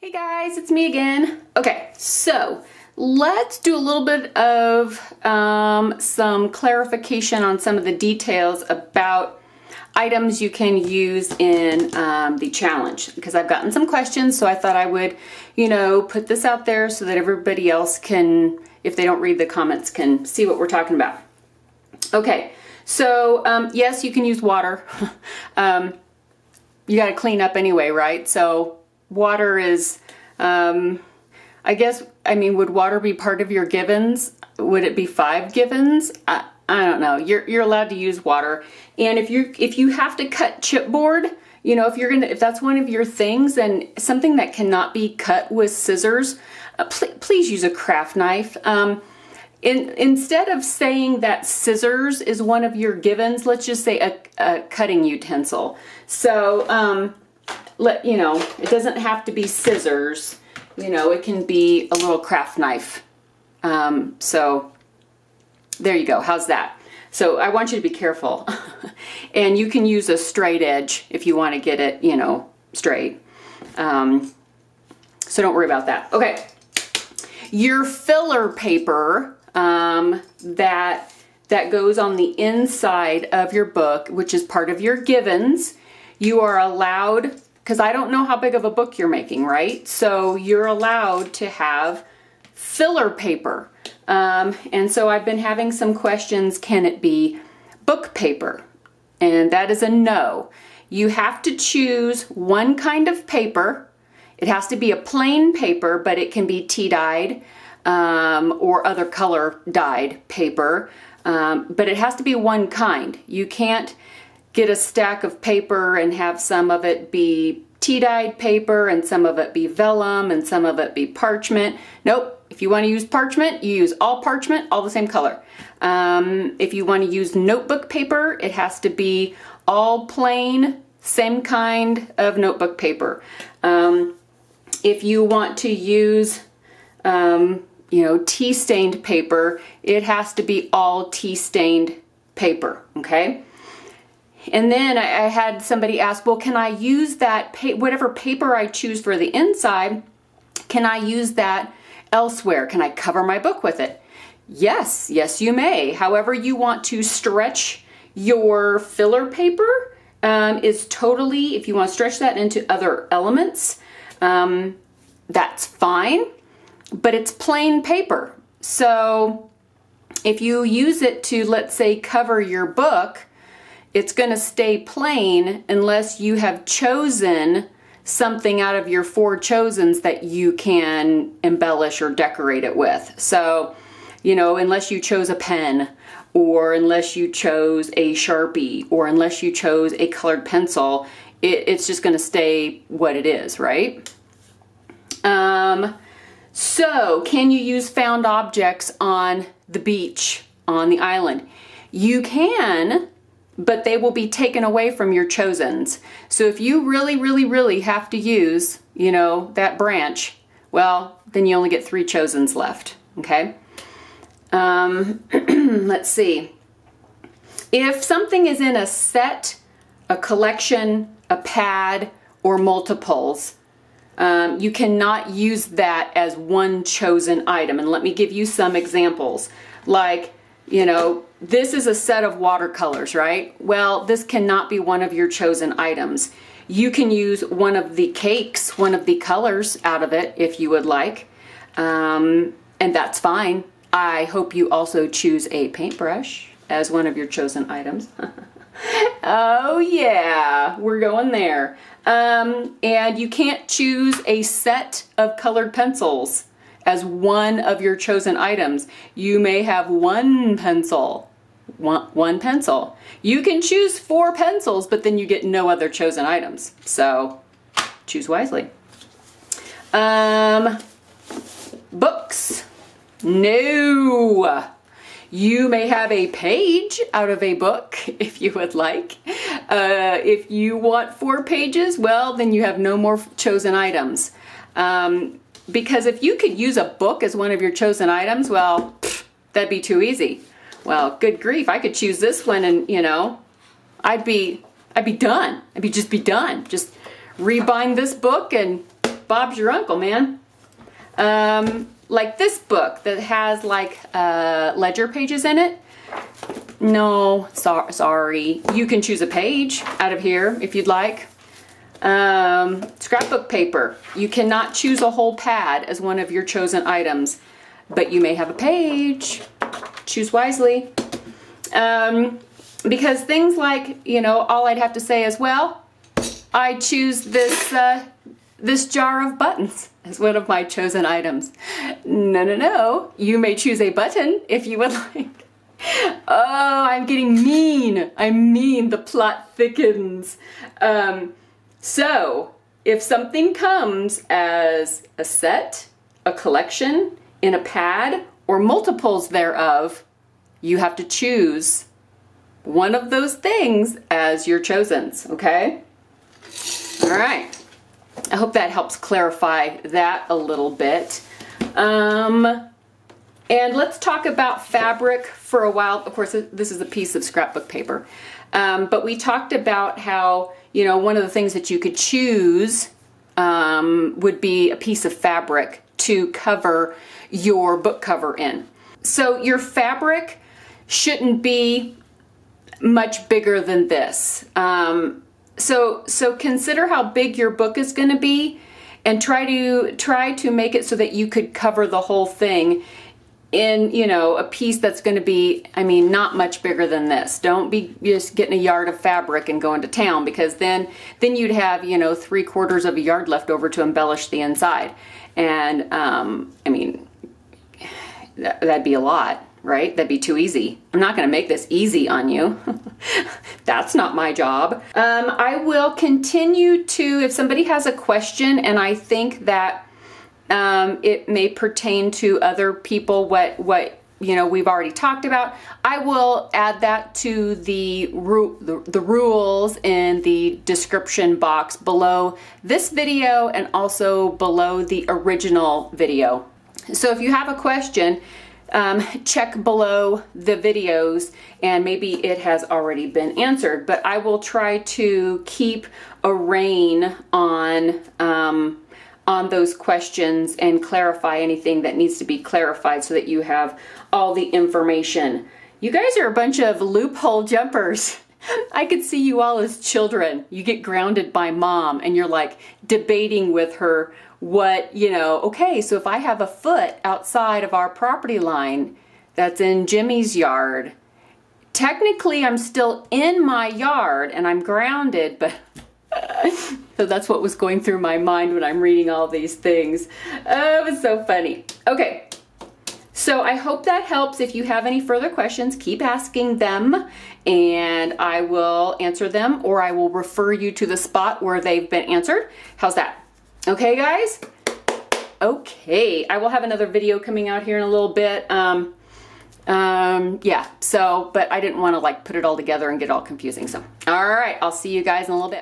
Hey guys, it's me again. Okay, so let's do a little bit of some clarification on some of the details about items you can use in the challenge, because I've gotten some questions, so I thought I would, put this out there so that everybody else can, if they don't read the comments, can see what we're talking about. Okay, so yes, you can use water. You got to clean up anyway, right? So water is, would water be part of your givens? Would it be 5 givens? I don't know. You're allowed to use water. And if you have to cut chipboard, if that's one of your things, and something that cannot be cut with scissors, please use a craft knife. Instead of saying that scissors is one of your givens, let's just say a cutting utensil. So, it doesn't have to be scissors, it can be a little craft knife. So there you go. How's that? So I want you to be careful. And you can use a straight edge if you want to get it, straight. So don't worry about that. Okay. Your filler paper, that goes on the inside of your book, which is part of your givens, you are allowed, because I don't know how big of a book you're making, right? So you're allowed to have filler paper. And so I've been having some questions, can it be book paper? And that is a no. You have to choose one kind of paper. It has to be a plain paper, but it can be tea-dyed or other color dyed paper. But it has to be one kind. You can't get a stack of paper and have some of it be tea-dyed paper and some of it be vellum and some of it be parchment. Nope. If you want to use parchment, you use all parchment, all the same color. If you want to use notebook paper, it has to be all plain, same kind of notebook paper. If you want to use, tea-stained paper, it has to be all tea-stained paper, okay? And then I had somebody ask, well, can I use that, whatever paper I choose for the inside, can I use that elsewhere? Can I cover my book with it? Yes, you may. However you want to stretch your filler paper is totally, if you want to stretch that into other elements, that's fine, but it's plain paper. So if you use it to, let's say, cover your book, it's going to stay plain unless you have chosen something out of your 4 chosens that you can embellish or decorate it with. So, unless you chose a pen, or unless you chose a Sharpie, or unless you chose a colored pencil, it's just going to stay what it is, right? So can you use found objects on the beach, on the island? You can, but they will be taken away from your chosens. So if you really have to use, that branch, well, then you only get 3 chosens left, okay? Let's see. If something is in a set, a collection, a pad, or multiples, you cannot use that as one chosen item. And let me give you some examples. Like, this is a set of watercolors, right? Well, this cannot be one of your chosen items. You can use one of the cakes, one of the colors out of it if you would like. And that's fine. I hope you also choose a paintbrush as one of your chosen items. Oh yeah, we're going there. And you can't choose a set of colored pencils as one of your chosen items. You may have one pencil. One pencil. You can choose 4 pencils, but then you get no other chosen items. So choose wisely. Books. No. You may have a page out of a book if you would like. If you want 4 pages, well, then you have no more chosen items. Because if you could use a book as one of your chosen items, well, that'd be too easy. Well, good grief, I could choose this one and, I'd be done. Just be done. Just rebind this book and Bob's your uncle, man. Like this book that has like ledger pages in it. No, sorry. You can choose a page out of here if you'd like. Scrapbook paper. You cannot choose a whole pad as one of your chosen items, but you may have a page. Choose wisely. Because things like, you know, all I'd have to say is, well, I choose this, this jar of buttons as one of my chosen items. No, no, no. You may choose a button if you would like. Oh, I'm getting mean. I'm mean. The plot thickens. So, if something comes as a set, a collection, in a pad, or multiples thereof, you have to choose one of those things as your chosens, okay? All right. I hope that helps clarify that a little bit. And let's talk about fabric for a while. Of course, this is a piece of scrapbook paper. But we talked about how, you know, one of the things that you could choose would be a piece of fabric to cover your book cover in. So your fabric shouldn't be much bigger than this. So consider how big your book is going to be and try to make it so that you could cover the whole thing in, you know, a piece that's going to be, I mean, not much bigger than this. Don't be just getting a yard of fabric and going to town, because then you'd have, you know, 3/4 of a yard left over to embellish the inside. And, I mean, that'd be a lot, right? That'd be too easy. I'm not going to make this easy on you. That's not my job. I will continue to, if somebody has a question and I think that it may pertain to other people, what you know we've already talked about, I will add that to the rules in the description box below this video and also below the original video. So if you have a question, check below the videos and maybe it has already been answered, but I will try to keep a rein on those questions and clarify anything that needs to be clarified so that you have all the information. You guys are a bunch of loophole jumpers. I could see you all as children. You get grounded by mom and you're like debating with her what, you know, okay, so if I have a foot outside of our property line that's in Jimmy's yard, technically I'm still in my yard and I'm grounded, but so that's what was going through my mind when I'm reading all these things. Oh, it was so funny. Okay, so I hope that helps. If you have any further questions, keep asking them and I will answer them, or I will refer you to the spot where they've been answered. How's that? Okay, guys? Okay, I will have another video coming out here in a little bit. Yeah, so, but I didn't want to like put it all together and get all confusing. So, all right, I'll see you guys in a little bit.